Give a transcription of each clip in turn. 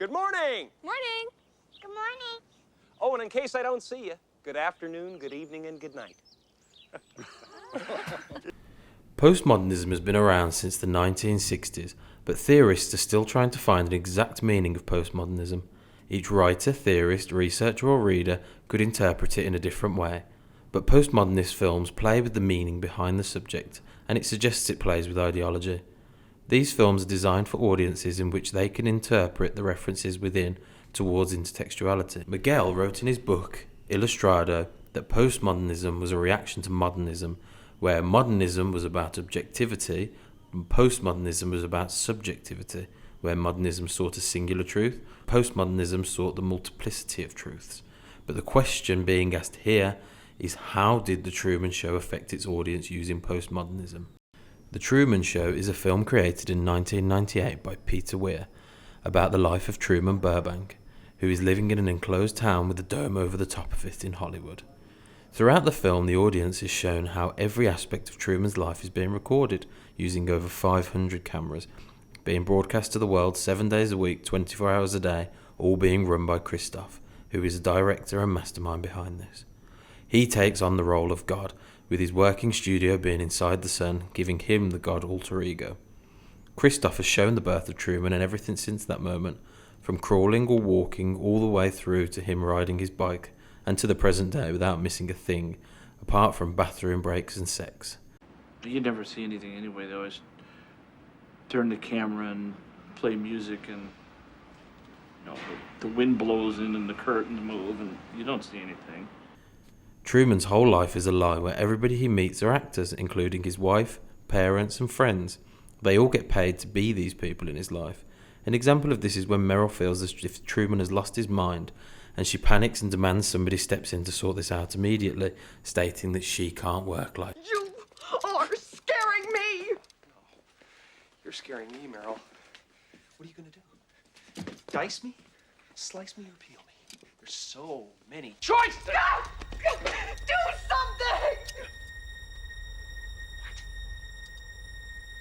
Good morning. Morning. Good morning. Oh, and in case I don't see you, good afternoon, good evening, and good night. Postmodernism has been around since the 1960s, but theorists are still trying to find an exact meaning of postmodernism. Each writer, theorist, researcher or reader could interpret it in a different way, but postmodernist films play with the meaning behind the subject, and it suggests it plays with ideology. These films are designed for audiences in which they can interpret the references within towards intertextuality. Miguel wrote in his book, Ilustrado, that postmodernism was a reaction to modernism, where modernism was about objectivity and postmodernism was about subjectivity, where modernism sought a singular truth, postmodernism sought the multiplicity of truths. But the question being asked here is, how did The Truman Show affect its audience using postmodernism? The Truman Show is a film created in 1998 by Peter Weir about the life of Truman Burbank, who is living in an enclosed town with a dome over the top of it in Hollywood. Throughout the film, the audience is shown how every aspect of Truman's life is being recorded using over 500 cameras, being broadcast to the world 7 days a week, 24 hours a day, all being run by Christoph, who is a director and mastermind behind this. He takes on the role of God, with his working studio being inside the sun, giving him the God alter ego. Christoph has shown the birth of Truman and everything since that moment, from crawling or walking all the way through to him riding his bike, and to the present day without missing a thing, apart from bathroom breaks and sex. You never see anything anyway. They always turn the camera and play music, and the wind blows in and the curtains move and you don't see anything. Truman's whole life is a lie where everybody he meets are actors, including his wife, parents and friends. They all get paid to be these people in his life. An example of this is when Meryl feels as if Truman has lost his mind, and she panics and demands somebody steps in to sort this out immediately, stating that she can't work like... You are scaring me! You're scaring me, Meryl. What are you gonna do? Dice me? Slice me or peel me? There's so many choices! No! Do something!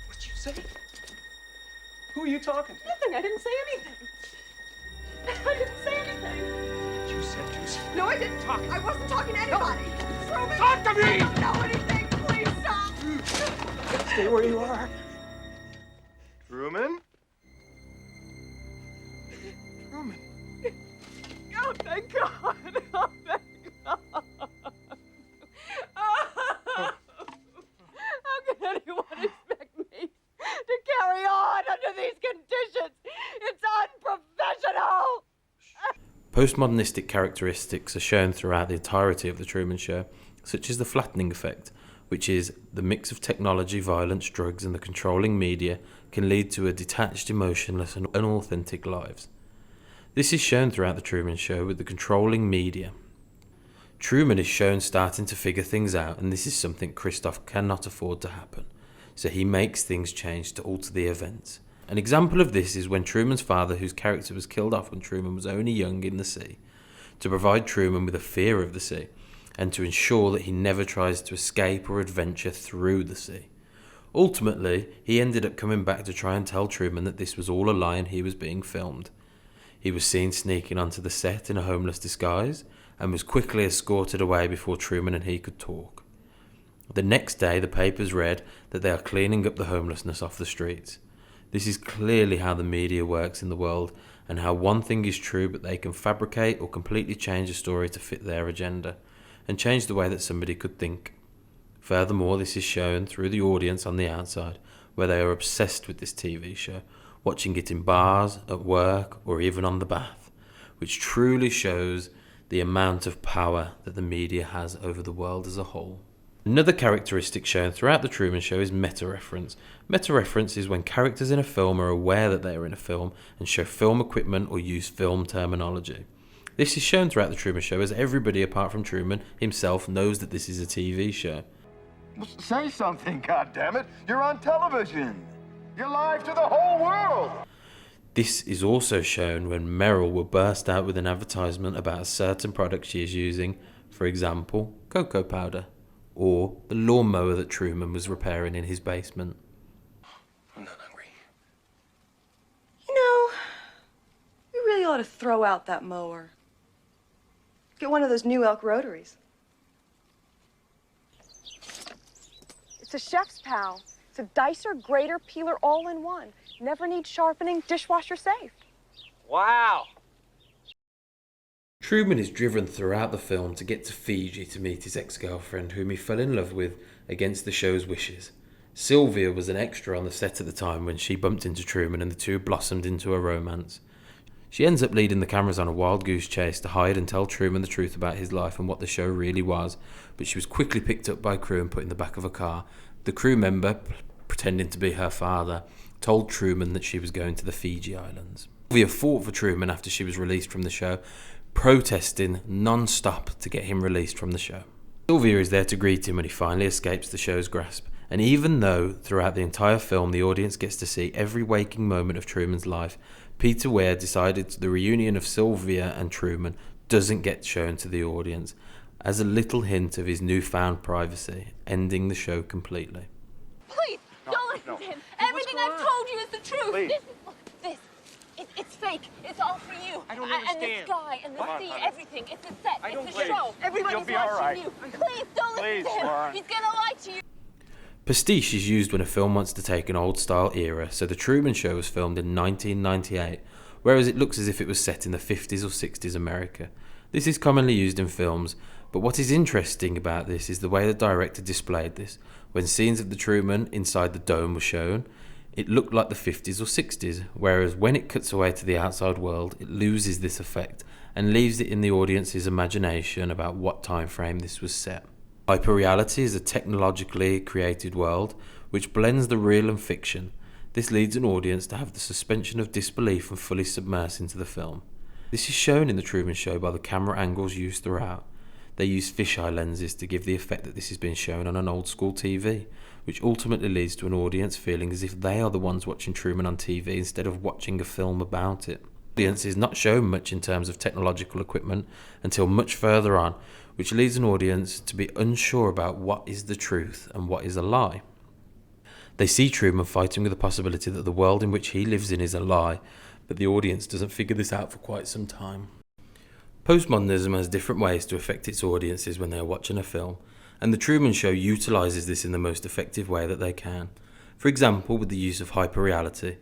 What'd you say? Who are you talking to? Nothing. I didn't say anything. I didn't say anything. You said do something. No, I didn't talk. I wasn't talking to anybody. Truman! Talk to me! I don't know anything. Please stop. Stay where you are. Truman? Truman. Oh, thank God. Oh, thank God. How can anyone expect me to carry on under these conditions? It's unprofessional. Postmodernistic characteristics are shown throughout the entirety of The Truman Show, such as the flattening effect, which is the mix of technology, violence, drugs and the controlling media can lead to a detached, emotionless and unauthentic lives. This is shown throughout The Truman Show with the controlling media. Truman is shown starting to figure things out, and this is something Christoph cannot afford to happen, so he makes things change to alter the events. An example of this is when Truman's father, whose character was killed off when Truman was only young, in the sea, to provide Truman with a fear of the sea, and to ensure that he never tries to escape or adventure through the sea. Ultimately, he ended up coming back to try and tell Truman that this was all a lie and he was being filmed. He was seen sneaking onto the set in a homeless disguise, and was quickly escorted away before Truman and he could talk. The next day, the papers read that they are cleaning up the homelessness off the streets. This is clearly how the media works in the world, and how one thing is true but they can fabricate or completely change a story to fit their agenda, and change the way that somebody could think. Furthermore, this is shown through the audience on the outside, where they are obsessed with this TV show, watching it in bars, at work, or even on the bath, which truly shows the amount of power that the media has over the world as a whole. Another characteristic shown throughout The Truman Show is meta-reference. Meta-reference is when characters in a film are aware that they are in a film and show film equipment or use film terminology. This is shown throughout The Truman Show as everybody apart from Truman himself knows that this is a TV show. Say something, goddammit! You're on television! You're live to the whole world! This is also shown when Meryl will burst out with an advertisement about a certain product she is using, for example, cocoa powder, or the lawnmower that Truman was repairing in his basement. I'm not hungry. You know, we really to throw out that mower. Get one of those new elk rotaries. It's a chef's pal. It's a dicer, grater, peeler, all in one. Never needs sharpening, dishwasher safe. Wow. Truman is driven throughout the film to get to Fiji to meet his ex-girlfriend, whom he fell in love with against the show's wishes. Sylvia was an extra on the set at the time when she bumped into Truman and the two blossomed into a romance. She ends up leading the cameras on a wild goose chase to hide and tell Truman the truth about his life and what the show really was, but she was quickly picked up by crew and put in the back of a car. The crew member, pretending to be her father, told Truman that she was going to the Fiji Islands. Sylvia fought for Truman after she was released from the show, protesting non-stop to get him released from the show. Sylvia is there to greet him when he finally escapes the show's grasp, and even though throughout the entire film the audience gets to see every waking moment of Truman's life, Peter Weir decided the reunion of Sylvia and Truman doesn't get shown to the audience, as a little hint of his newfound privacy, ending the show completely. Please, don't listen to him. Everything I've told you is the truth. Please. It's fake. It's all for you. I don't And the understand. sky and the Come on, sea, honey. everything. It's a set. I don't It's a believe show. you. Everybody's You'll be all right. watching you. Please, don't Please, listen to him. Laura. He's gonna lie to you. Pastiche is used when a film wants to take an old-style era, so The Truman Show was filmed in 1998, whereas it looks as if it was set in the 50s or 60s America. This is commonly used in films, but what is interesting about this is the way the director displayed this. When scenes of the Truman inside the dome were shown, it looked like the 50s or 60s, whereas when it cuts away to the outside world, it loses this effect and leaves it in the audience's imagination about what time frame this was set. Hyperreality is a technologically created world which blends the real and fiction. This leads an audience to have the suspension of disbelief and fully submerse into the film. This is shown in The Truman Show by the camera angles used throughout. They use fisheye lenses to give the effect that this is being shown on an old school TV, which ultimately leads to an audience feeling as if they are the ones watching Truman on TV instead of watching a film about it. The audience is not shown much in terms of technological equipment until much further on, which leads an audience to be unsure about what is the truth and what is a lie. They see Truman fighting with the possibility that the world in which he lives in is a lie, but the audience doesn't figure this out for quite some time. Postmodernism has different ways to affect its audiences when they are watching a film, and The Truman Show utilises this in the most effective way that they can. For example, with the use of hyperreality.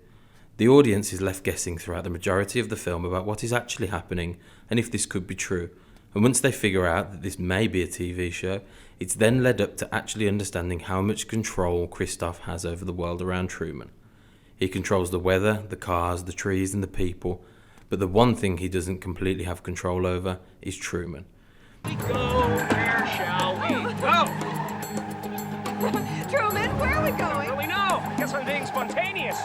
The audience is left guessing throughout the majority of the film about what is actually happening and if this could be true, and once they figure out that this may be a TV show, it's then led up to actually understanding how much control Christoph has over the world around Truman. He controls the weather, the cars, the trees and the people, but the one thing he doesn't completely have control over is Truman. We go, where shall we go? Truman, where are we going? Well, we know. Guess I'm being spontaneous.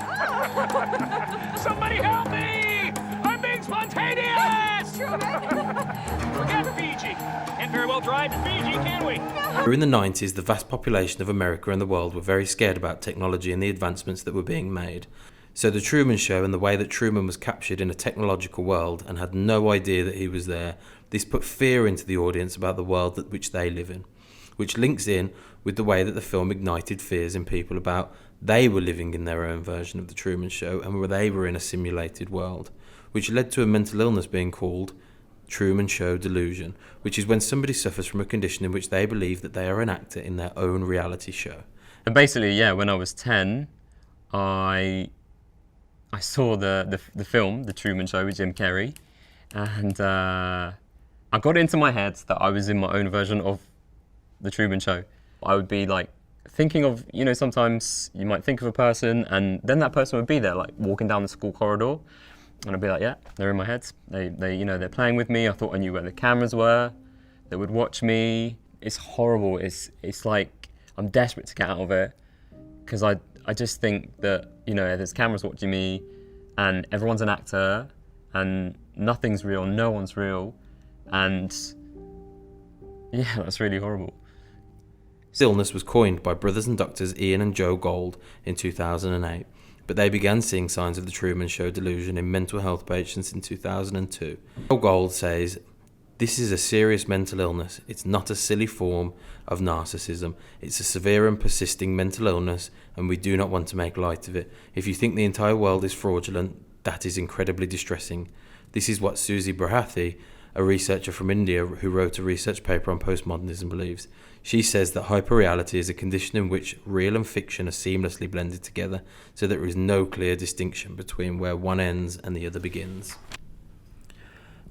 Somebody help me! I'm being spontaneous! Forget Fiji. Can't very well drive to Fiji, can we? During the 90s, the vast population of America and the world were very scared about technology and the advancements that were being made. So The Truman Show and the way that Truman was captured in a technological world and had no idea that he was there, this put fear into the audience about the world that which they live in, which links in with the way that the film ignited fears in people about they were living in their own version of The Truman Show and where they were in a simulated world, which led to a mental illness being called Truman Show delusion, which is when somebody suffers from a condition in which they believe that they are an actor in their own reality show. And basically, yeah, when I was 10, I saw the film, The Truman Show with Jim Carrey, and I got it into my head that I was in my own version of The Truman Show. I would be like thinking of, you know, sometimes you might think of a person and then that person would be there, like walking down the school corridor, and I'd be like, yeah, they're in my head. They you know, they're playing with me. I thought I knew where the cameras were. They would watch me. It's horrible. It's like I'm desperate to get out of it because I just think that, you know, there's cameras watching me and everyone's an actor and nothing's real, no one's real, and yeah, that's really horrible. This illness was coined by brothers and doctors Ian and Joe Gold in 2008, but they began seeing signs of the Truman Show delusion in mental health patients in 2002. Joe Gold says, "This is a serious mental illness. It's not a silly form of narcissism. It's a severe and persisting mental illness, and we do not want to make light of it. If you think the entire world is fraudulent, that is incredibly distressing. This is what Susie Brahathi, a researcher from India who wrote a research paper on postmodernism, believes. She says that hyperreality is a condition in which real and fiction are seamlessly blended together, so that there is no clear distinction between where one ends and the other begins.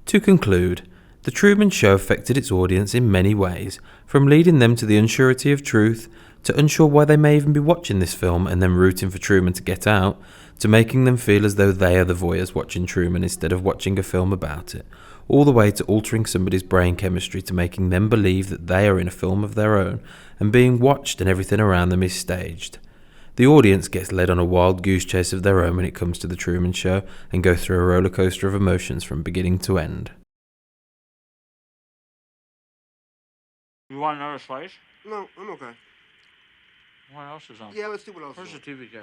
To conclude, The Truman Show affected its audience in many ways, from leading them to the unsurety of truth, to unsure why they may even be watching this film and then rooting for Truman to get out, to making them feel as though they are the voyeurs watching Truman instead of watching a film about it, all the way to altering somebody's brain chemistry to making them believe that they are in a film of their own and being watched and everything around them is staged. The audience gets led on a wild goose chase of their own when it comes to The Truman Show and go through a roller coaster of emotions from beginning to end. You want another slice? No, I'm okay. What else is on? Yeah, let's see what else. Where's the TV guy?